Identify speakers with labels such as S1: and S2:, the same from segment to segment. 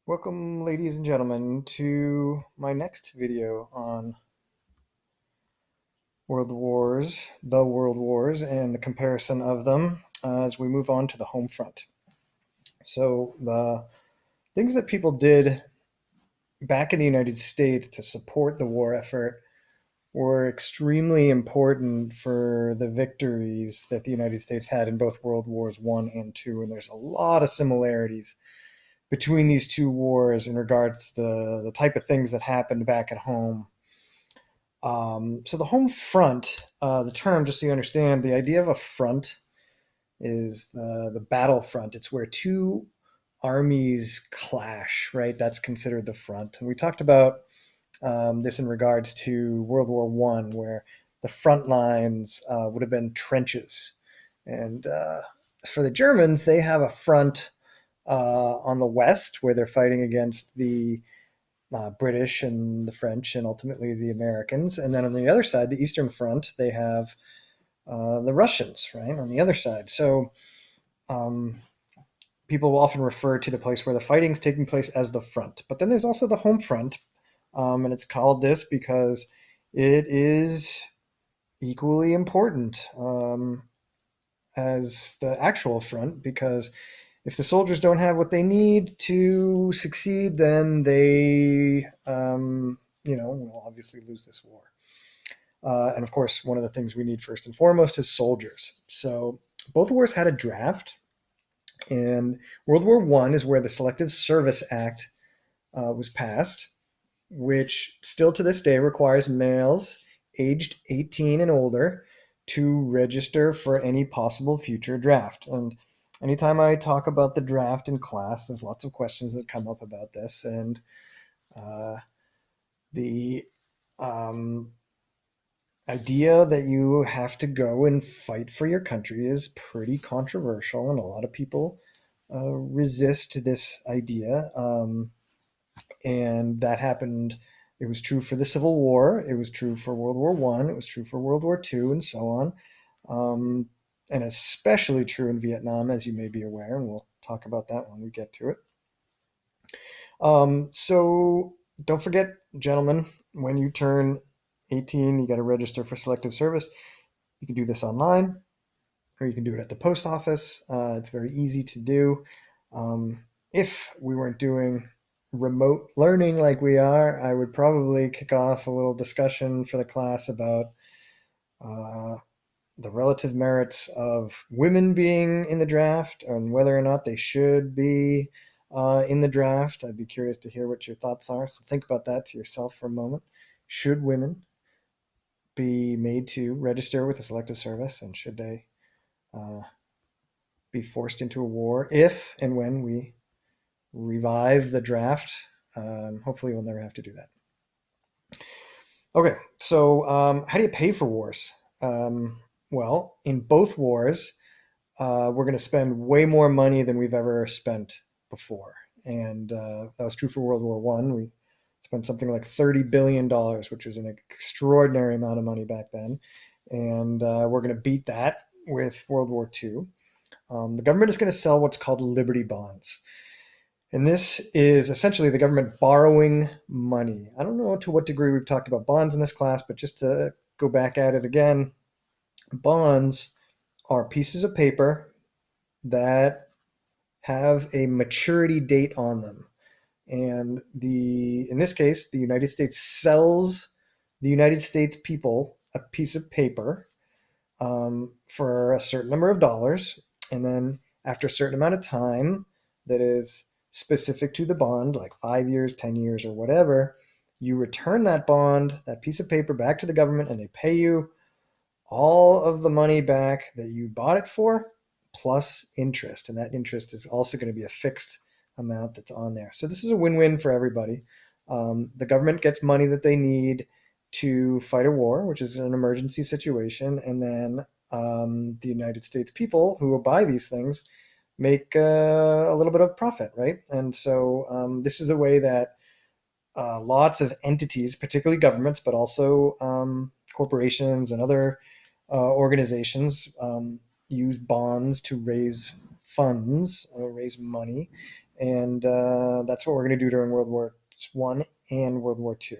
S1: Welcome, ladies and gentlemen, to my next video on the World Wars, and the comparison of them as we move on to the home front. So, the things that people did back in the United States to support the war effort were extremely important for the victories that the United States had in both World Wars One and Two, and there's a lot of similarities between these two wars in regards to the type of things that happened back at home. So the home front, the term, just so you understand, the idea of a front is the battle front. It's where two armies clash, right? That's considered the front. And we talked about this in regards to World War One, where the front lines would have been trenches. And for the Germans, they have a front on the west where they're fighting against the British and the French and ultimately the Americans. And then on the other side, the Eastern Front, they have the Russians, right, on the other side. So um, people will often refer to the place where the fighting's taking place as the front. But then there's also the home front, and it's called this because it is equally important as the actual front, because if the soldiers don't have what they need to succeed, then they, will obviously lose this war. And of course, one of the things we need first and foremost is soldiers. So both wars had a draft, and World War One is where the Selective Service Act was passed, which still to this day requires males aged 18 and older to register for any possible future draft. And anytime I talk about the draft in class, there's lots of questions that come up about this. And the um, idea that you have to go and fight for your country is pretty controversial, and a lot of people resist this idea. And that happened. It was true for the Civil War. It was true for World War One. It was true for World War Two, and so on. And especially true in Vietnam, as you may be aware, and we'll talk about that when we get to it. So don't forget, gentlemen, when you turn 18, you got to register for Selective Service. You can do this online, or you can do it at the post office. It's very easy to do. If we weren't doing remote learning like we are, I would probably kick off a little discussion for the class about uh, the relative merits of women being in the draft and whether or not they should be in the draft. I'd be curious to hear what your thoughts are. So think about that to yourself for a moment. Should women be made to register with the Selective Service, and should they uh, be forced into a war if and when we revive the draft? Hopefully, we'll never have to do that. Okay, so how do you pay for wars? Well, in both wars, we're going to spend way more money than we've ever spent before, and that was true for World War One. We spent something like $30 billion, which was an extraordinary amount of money back then, and we're going to beat that with World War Two. The government is going to sell what's called Liberty bonds. And this is essentially the government borrowing money. I don't know to what degree we've talked about bonds in this class, but just to go back at it again, bonds are pieces of paper that have a maturity date on them. And in this case, the United States sells the United States people a piece of paper for a certain number of dollars. And then after a certain amount of time that is specific to the bond, like 5 years, 10 years, or whatever, you return that bond, that piece of paper, back to the government, and they pay you all of the money back that you bought it for, plus interest. And that interest is also going to be a fixed amount that's on there. So this is a win-win for everybody. The government gets money that they need to fight a war, which is an emergency situation, and then the United States people who will buy these things make a little bit of profit, right? And so this is the way that lots of entities, particularly governments, but also corporations and other organizations, use bonds to raise funds, raise money. And that's what we're going to do during World War I and World War II.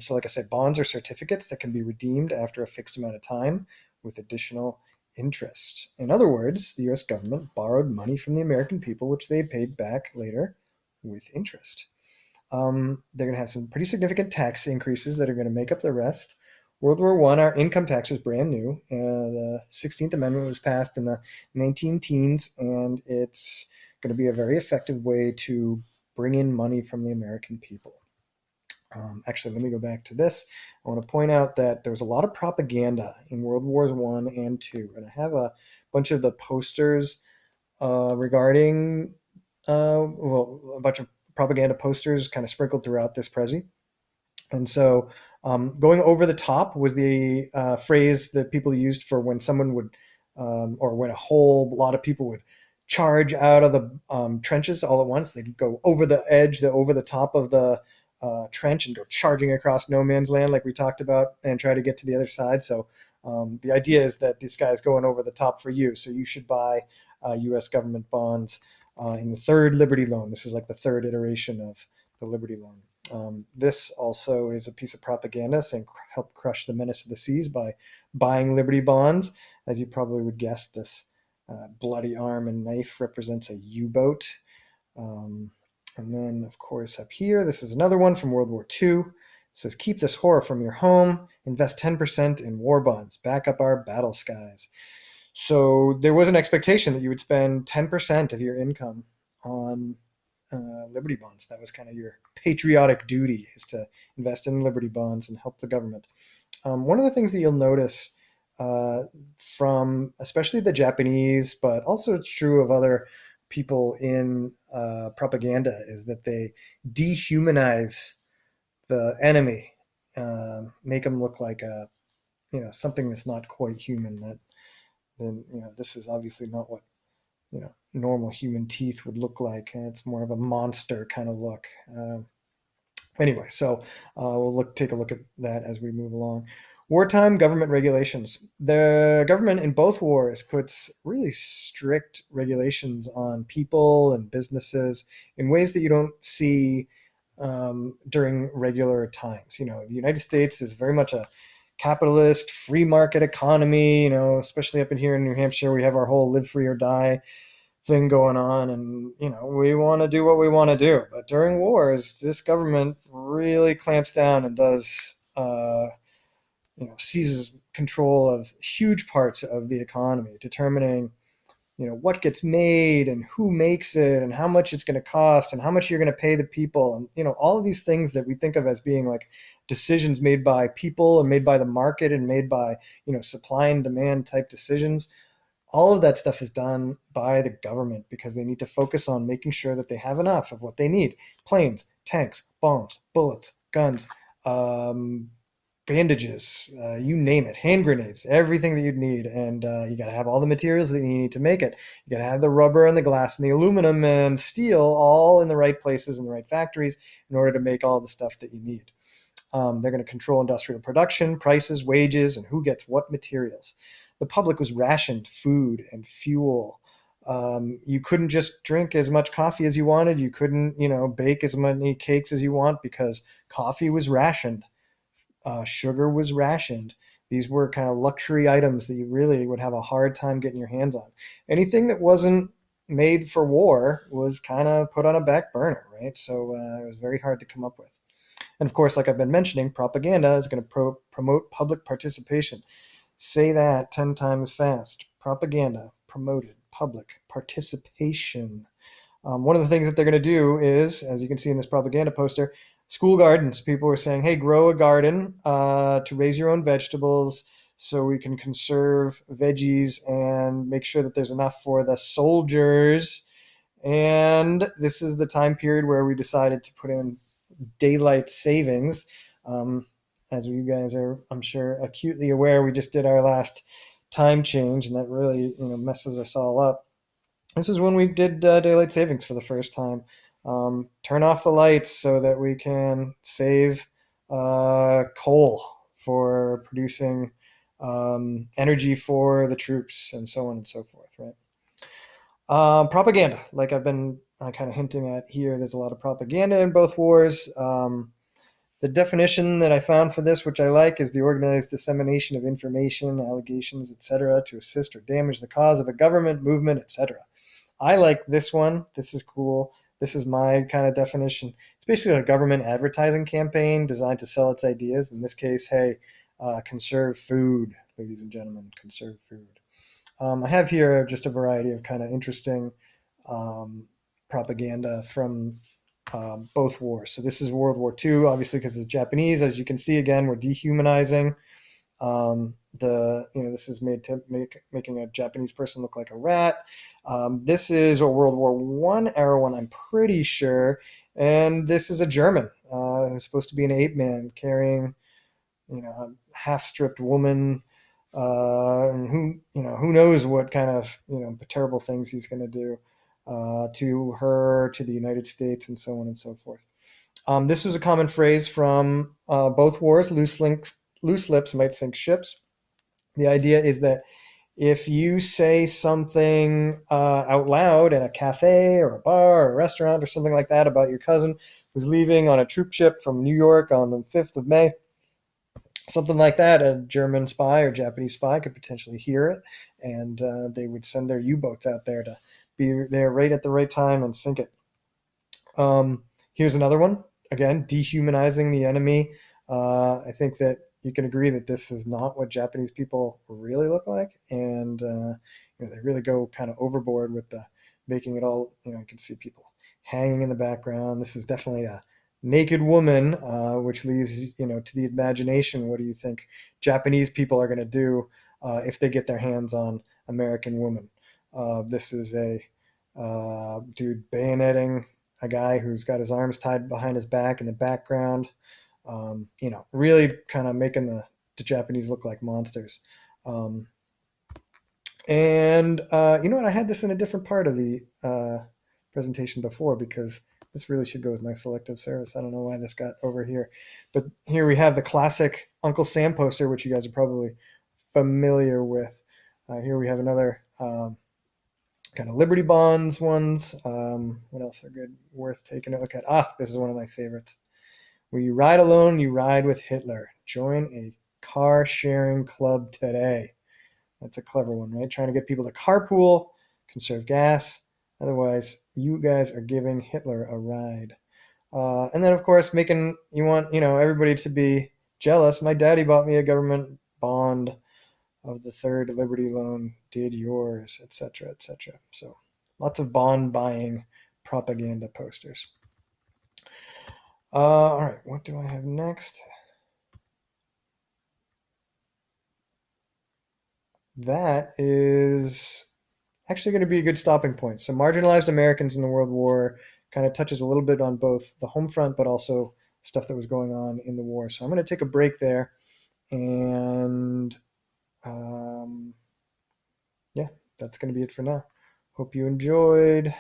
S1: So like I said, bonds are certificates that can be redeemed after a fixed amount of time with additional interest. In other words, the US government borrowed money from the American people, which they paid back later with interest. They're going to have some pretty significant tax increases that are going to make up the rest. World War I, our income tax was brand new. The 16th Amendment was passed in the 19 teens, and it's going to be a very effective way to bring in money from the American people. Actually, let me go back to this. I want to point out that there was a lot of propaganda in World Wars I and II, and I have a bunch of the posters regarding, a bunch of propaganda posters kind of sprinkled throughout this Prezi. And so, going over the top was the phrase that people used for when someone would, or when a whole lot of people would charge out of the trenches all at once. They'd go over the edge, over the top of the trench and go charging across no man's land, like we talked about, and try to get to the other side. So, the idea is that this guy is going over the top for you. So, you should buy US government bonds in the third Liberty Loan. This is like the third iteration of the Liberty Loan. This also is a piece of propaganda saying help crush the menace of the seas by buying Liberty bonds. As you probably would guess, this bloody arm and knife represents a U-boat. And then, of course, up here, this is another one from World War II. It says, keep this horror from your home, invest 10% in war bonds, back up our battle skies. So there was an expectation that you would spend 10% of your income on Liberty bonds. That was kind of your patriotic duty, is to invest in Liberty bonds and help the government. One of the things that you'll notice from especially the Japanese, but also it's true of other people in propaganda, is that they dehumanize the enemy, make them look like a something that's not quite human. That then this is obviously not what normal human teeth would look like. It's more of a monster kind of look. Anyway, so we'll take a look at that as we move along. Wartime government regulations. The government in both wars puts really strict regulations on people and businesses in ways that you don't see during regular times. The United States is very much a capitalist, free market economy, especially up in here in New Hampshire, we have our whole live free or die thing going on, and we want to do what we want to do. But during wars, this government really clamps down and does seizes control of huge parts of the economy, determining what gets made and who makes it and how much it's going to cost and how much you're going to pay the people, and all of these things that we think of as being like decisions made by people and made by the market and made by supply and demand type decisions. All of that stuff is done by the government because they need to focus on making sure that they have enough of what they need: planes, tanks, bombs, bullets, guns, bandages, you name it, hand grenades, everything that you'd need. And you got to have all the materials that you need to make it. You got to have the rubber and the glass and the aluminum and steel all in the right places in the right factories in order to make all the stuff that you need. They're going to control industrial production, prices, wages, and who gets what materials. The public was rationed food and fuel. You couldn't just drink as much coffee as you wanted. You couldn't, bake as many cakes as you want because coffee was rationed. Sugar was rationed. These were kind of luxury items that you really would have a hard time getting your hands on. Anything that wasn't made for war was kind of put on a back burner, right? So it was very hard to come up with. And of course, like I've been mentioning, propaganda is going to promote public participation. Say that 10 times fast. Propaganda promoted public participation. One of the things that they're going to do is, as you can see in this propaganda poster, school gardens. People are saying, hey, grow a garden to raise your own vegetables so we can conserve veggies and make sure that there's enough for the soldiers. And this is the time period where we decided to put in daylight savings. As you guys are, I'm sure, acutely aware, we just did our last time change, and that really messes us all up. This is when we did daylight savings for the first time. Turn off the lights so that we can save coal for producing energy for the troops and so on and so forth, right? Propaganda, like I've been kind of hinting at here, there's a lot of propaganda in both wars. The definition that I found for this, which I like, is the organized dissemination of information, allegations, etc., to assist or damage the cause of a government, movement, etc. I like this one. This is cool. This is my kind of definition. It's basically a government advertising campaign designed to sell its ideas. In this case, hey, conserve food, ladies and gentlemen, conserve food. I have here just a variety of kind of interesting um, propaganda from both wars. So this is World War II, obviously, because it's Japanese. As you can see, again, we're dehumanizing. This is made to making a Japanese person look like a rat. This is a World War One era one, I'm pretty sure, and this is a German who's supposed to be an ape man carrying, a half stripped woman, and who knows what kind of terrible things he's going to do to her, to the United States, and so on and so forth. This was a common phrase from both wars. Loose lips might sink ships. The idea is that if you say something out loud in a cafe or a bar or a restaurant or something like that about your cousin who's leaving on a troop ship from New York on the 5th of May, something like that, a German spy or Japanese spy could potentially hear it, and they would send their U-boats out there to be there right at the right time and sink it. Here's another one. Again, dehumanizing the enemy. I think that you can agree that this is not what Japanese people really look like, and they really go kind of overboard with the making it all. You can see people hanging in the background. This is definitely a naked woman, which leaves to the imagination. What do you think Japanese people are going to do if they get their hands on American women? This is a dude bayoneting a guy who's got his arms tied behind his back in the background. Really kind of making the Japanese look like monsters. Um, and you know what? I had this in a different part of the presentation before because this really should go with my selective service. I don't know why this got over here. But here we have the classic Uncle Sam poster, which you guys are probably familiar with. Here we have another kind of Liberty Bonds ones. What else are good, worth taking a look at? This is one of my favorites. Where you ride alone, you ride with Hitler. Join a car sharing club today. That's a clever one, right? Trying to get people to carpool, conserve gas. Otherwise, you guys are giving Hitler a ride. And then, of course, you want everybody to be jealous. My daddy bought me a government bond of the third Liberty loan. Did yours, etc., etc. So, lots of bond buying propaganda posters. All right, what do I have next? That is actually going to be a good stopping point. So, marginalized Americans in the World War kind of touches a little bit on both the home front, but also stuff that was going on in the war. So, I'm going to take a break there. And yeah, that's going to be it for now. Hope you enjoyed.